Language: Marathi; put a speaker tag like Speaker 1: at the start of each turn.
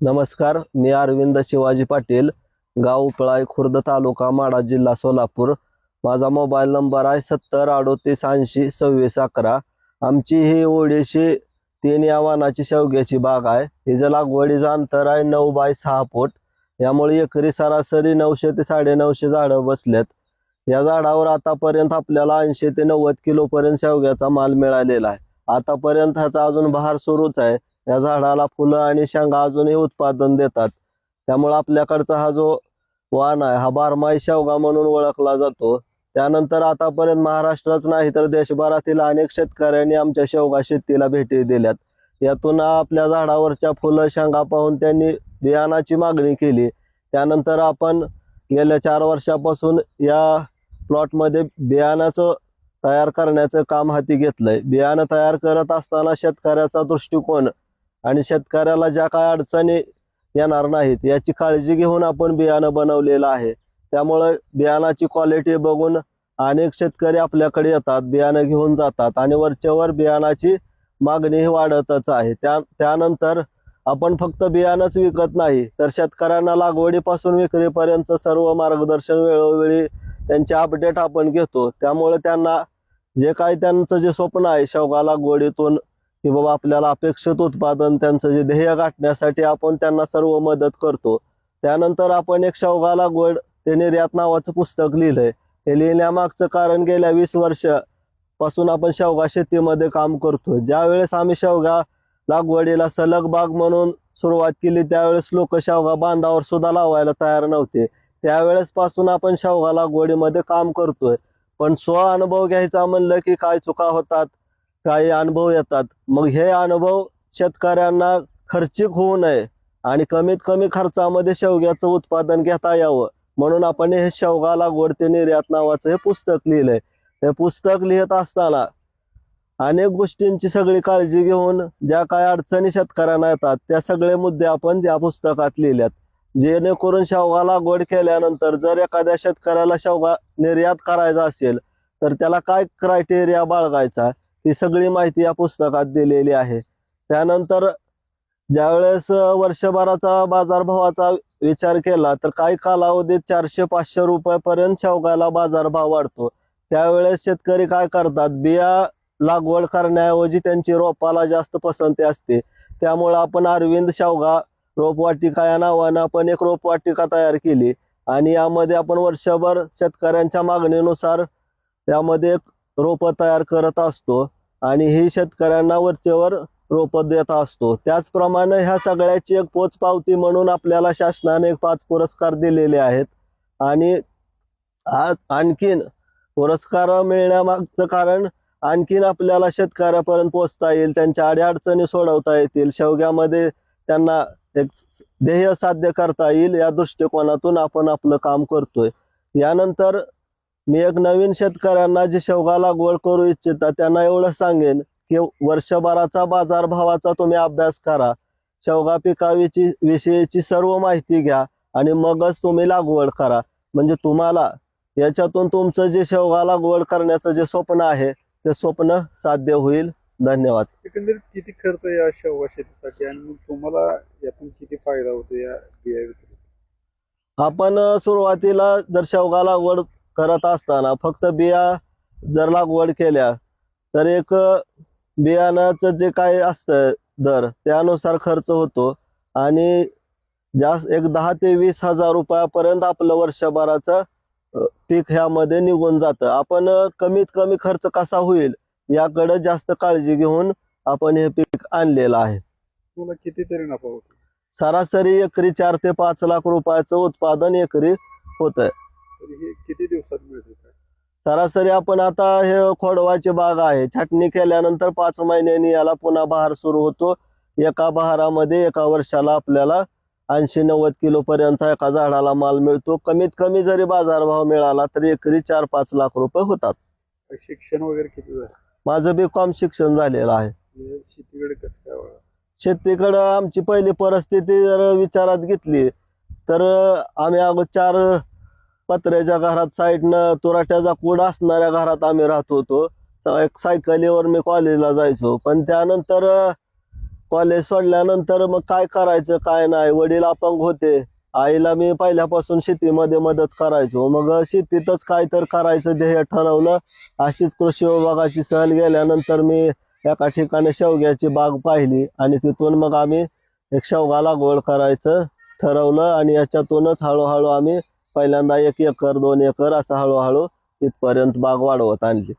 Speaker 1: नमस्कार, मी अरविंद शिवाजी पाटील, गाव उपळाई, खुर्द तालुका माढा, जिल्हा सोलापूर. माझा मोबाईल नंबर आहे 70 38 80 26 11. आमची ही ओढीशी 3 या वाहनाची शेवग्याची बाग आहे. हिचं लागवडीचं अंतर आहे 9 बाय 6 फूट. यामुळे एकरी सरासरी 900 ते 950 झाडं बसलेत. या झाडावर आतापर्यंत आपल्याला 80 ते 90 किलोपर्यंत शेवग्याचा माल मिळालेला आहे. आतापर्यंत ह्याचा अजून बहार सुरूच आहे. या झाडाला फुलं आणि शेंगा अजूनही उत्पादन देतात. त्यामुळे आपल्याकडचा हा जो वाण आहे हा बारमाही शेवगा म्हणून ओळखला जातो. त्यानंतर आतापर्यंत महाराष्ट्रच नाही तर देशभरातील अनेक शेतकऱ्यांनी आमच्या शेवगा शेतीला भेटी दिल्यात. यातून आपल्या झाडावरच्या फुलं शेंगा पाहून त्यांनी बियाणाची मागणी केली. त्यानंतर आपण गेल्या 4 वर्षापासून या प्लॉटमध्ये बियाणाचं तयार करण्याचं काम हाती घेतलंय. बियाणं तयार करत असताना शेतकऱ्याचा दृष्टिकोन आणि शेतकऱ्याला ज्या काय अडचणी येणार नाहीत याची काळजी घेऊन आपण बियाणं बनवलेलं आहे. त्यामुळे बियाणाची क्वालिटी बघून अनेक शेतकरी आपल्याकडे येतात, बियाणं घेऊन जातात आणि वरच्यावर बियाणाची मागणी वाढतच आहे. त्यानंतर आपण फक्त बियाणंच विकत नाही तर शेतकऱ्यांना लागवडीपासून विक्रीपर्यंत सर्व मार्गदर्शन वेळोवेळी त्यांचे अपडेट आपण घेतो. त्यामुळे त्यांना जे काही त्यांचं जे स्वप्न आहे शेवगा लागवडीतून की बाबा आपल्याला अपेक्षित उत्पादन त्यांचं जे ध्येय गाठण्यासाठी आपण त्यांना सर्व मदत करतो. त्यानंतर आपण एक शेवगा लागवड ते निर्यात नावाचं पुस्तक लिहिलंय. हे लिहिण्यामागचं कारण गेल्या 20 वर्षापासून आपण शेवगा शेतीमध्ये काम करतोय. ज्यावेळेस आम्ही शेवगा लागवडीला सलग बाग म्हणून सुरुवात केली त्यावेळेस लोक शेवगा बांधावर सुद्धा लावायला तयार नव्हते. त्यावेळेस पासून आपण शेवगा लागवडीमध्ये काम करतोय. पण स्व अनुभव घ्यायचा म्हणलं की काय चुका होतात, काही अनुभव येतात. मग हे अनुभव शेतकऱ्यांना खर्चिक होऊ नये आणि कमीत कमी खर्चामध्ये शेवग्याचं उत्पादन घेता यावं म्हणून आपण हे शेवगा लागवड ते निर्यात नावाचं हे पुस्तक लिहिलंय. हे पुस्तक लिहित असताना अनेक गोष्टींची सगळी काळजी घेऊन ज्या काय अडचणी शेतकऱ्यांना येतात त्या सगळे मुद्दे आपण त्या पुस्तकात लिहिल्यात. जेणेकरून शेवगा लागवड केल्यानंतर जर एखाद्या शेतकऱ्याला शेवगा निर्यात करायचा असेल तर त्याला काय क्रायटेरिया बाळगायचा ही सगळी माहिती या पुस्तकात दिलेली आहे. त्यानंतर ज्यावेळेस वर्षभराचा बाजारभावाचा विचार केला तर काही कालावधीत 400-500 रुपयापर्यंत शेवगाला बाजारभाव वाढतो. त्यावेळेस शेतकरी काय करतात, बिया लागवड करण्याऐवजी त्यांची रोपाला जास्त पसंती असते. त्यामुळे आपण अरविंद शेवगा रोपवाटिका या नावानं आपण एक रोपवाटिका तयार केली आणि यामध्ये आपण वर्षभर शेतकऱ्यांच्या मागणीनुसार त्यामध्ये एक रोपं तयार करत असतो आणि ही शेतकऱ्यांना वरचेवर रोपं देत असतो. त्याचप्रमाणे ह्या सगळ्याची एक पोचपावती म्हणून आपल्याला शासनाने 5 पुरस्कार दिलेले आहेत. आणि आणखीन पुरस्कार मिळण्यामागचं कारण आणखीन आपल्याला शेतकऱ्यापर्यंत पोहोचता येईल, त्यांच्या अडीअडचणी सोडवता येतील, शेवग्यामध्ये त्यांना एक ध्येय साध्य करता येईल या दृष्टिकोनातून आपण आपलं काम करतोय. यानंतर मी एक नवीन शेतकऱ्यांना जे शेवगा लागवड करू इच्छिता त्यांना एवढं सांगेन की वर्षभराचा बाजारभावाचा तुम्ही अभ्यास करा, शेवगा विषयीची सर्व माहिती घ्या आणि मगच तुम्ही लागवड करा. म्हणजे तुम्हाला याच्यातून तुमचं जे शेवगा लागवड करण्याचं जे स्वप्न आहे ते स्वप्न साध्य होईल. धन्यवाद.
Speaker 2: एकंदरीत किती खर्च या शेवगा शेतीसाठी आणि मग तुम्हाला यातून किती फायदा होतो या बिया विक्रीत?
Speaker 1: आपण सुरुवातीला जर शेवगा लागवड करत असताना फक्त बिया जर लागवड केल्या तर एक बियाणाचं जे काही असतं दर त्यानुसार खर्च होतो आणि जास्त एक 10 ते 20 हजार रुपयापर्यंत आपलं वर्षभराचं पीक ह्यामध्ये निघून जातं. आपण कमीत कमी खर्च कसा होईल याकडे जास्त काळजी घेऊन आपण हे पीक आणलेलं आहे.
Speaker 2: तुला किती तरी नफा होतो?
Speaker 1: सरासरी एकरी 4 ते 5 लाख रुपयाचं उत्पादन एकरी होतंय.
Speaker 2: हे किती दिवसात मिळते?
Speaker 1: सरासरी आपण आता हे खोडवाची बाग आहे, छाटणी केल्यानंतर 5 महिन्यांनी याला पुन्हा बहार सुरू होतो. एका बहारामध्ये एका वर्षाला आपल्याला 80-90 किलो पर्यंत एका झाडाला माल मिळतो. कमीत कमी जरी बाजारभाव मिळाला तरी एकरी 4-5 लाख रुपये होतात.
Speaker 2: शिक्षण वगैरे किती झालं?
Speaker 1: माझं B.Com शिक्षण झालेलं आहे.
Speaker 2: शेतीकडे कसं काय वळला?
Speaker 1: शेतीकडे आमची पहिली परिस्थिती जर विचारात घेतली तर आम्ही अगोदर 4 पत्र्याच्या घरात साईडनं तुराट्याचा कूड असणाऱ्या घरात आम्ही राहत होतो. एक सायकलीवर मी कॉलेजला जायचो. पण त्यानंतर कॉलेज सोडल्यानंतर मग काय करायचं काय नाही, वडील अपंग होते, आईला मी पहिल्यापासून शेतीमध्ये मदत करायचो, मग शेतीतच काय तर करायचं ध्येय ठरवलं. अशीच कृषी विभागाची सहल गेल्यानंतर मी एका ठिकाणी शेवग्याची बाग पाहिली आणि तिथून मग आम्ही एक शेवगा लागवड करायचं ठरवलं आणि याच्यातूनच हळूहळू आम्ही पहिल्यांदा 1 एकर 2 एकर असं हळूहळू इथपर्यंत बाग वाढवत आणली.